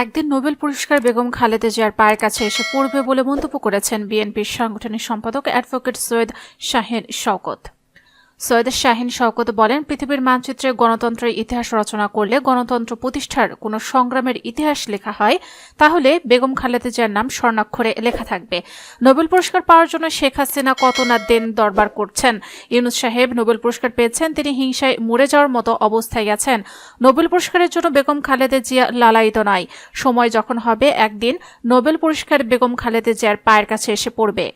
একদিন নোবেল পুরস্কার বেগম খালেদা জিয়ার পায়ের কাছে এসে পড়বে বলে মন্তব্য করেছেন বিএনপির সাংগঠনিক সম্পাদক অ্যাডভোকেট সৈয়দ শাহীন শওকত। সৈয়দ শাহীন শওকত বলেন, পৃথিবীর মানচিত্রে গণতন্ত্রের ইতিহাস রচনা করলে গণতন্ত্র প্রতিষ্ঠার কোনো সংগ্রামের ইতিহাস লেখা হয়, তাহলে বেগম খালেদা জিয়ার নাম স্বর্ণাক্ষরে লেখা থাকবে। নোবেল পুরস্কার পাওয়ার জন্য শেখ হাসিনা কত না দেন দরবার করছেন। ইউনূস সাহেব নোবেল পুরস্কার পেয়েছেন, তিনি হিংসায় মরে যাওয়ার মতো অবস্থায় গেছেন। নোবেল পুরস্কারের জন্য বেগম খালেদা জিয়া লালায়িত নয়। সময় যখন হবে, একদিন নোবেল পুরস্কার বেগম খালেদা জিয়ার পায়ের কাছে এসে পড়বে।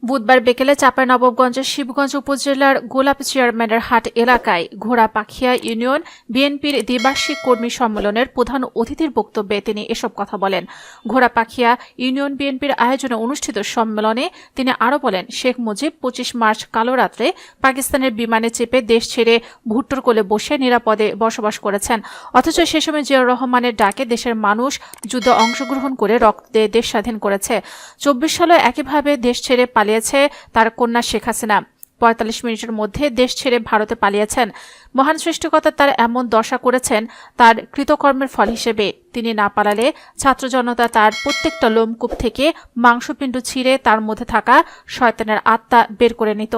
বুধবার বিকেলে চাঁপাইনবাবগঞ্জের শিবগঞ্জ উপজেলার গোলাপ চেয়ারম্যানের হাট এলাকায় ঘোড়াপাখিয়া ইউনিয়ন বিএনপির দ্বিবার্ষিক কর্মী সম্মেলনের প্রধান অতিথির বক্তব্যে তিনি এসব কথা বলেন। ঘোড়াপাখিয়া ইউনিয়ন বিএনপির আয়োজনে অনুষ্ঠিত সম্মেলনে তিনি আরও বলেন, শেখ মুজিব 25 মার্চ কালো রাত্রে পাকিস্তানের বিমানে চেপে দেশ ছেড়ে ভুট্টোর কোলে বসে নিরাপদে বসবাস করেছেন, অথচ সে সময় জিয়াউর রহমানের ডাকে দেশের মানুষ যুদ্ধে অংশগ্রহণ করে রক্ত দিয়ে দেশ স্বাধীন করেছে। 24 সালে একইভাবে দেশ ছেড়ে পালিয়েছে তার কন্যা শেখ হাসিনা। 45 মিনিটের মধ্যে দেশ ছেড়ে ভারতে পালিয়েছেন। মহান সৃষ্টিকর্তা তার এমন দশা করেছেন তার কৃতকর্মের ফল হিসেবে। তিনি না পালালে ছাত্র জনতা তার প্রত্যেকটা লোমকূপ থেকে মাংসপিণ্ড ছিঁড়ে তার মধ্যে থাকা শয়তানের আত্মা বের করে নিত।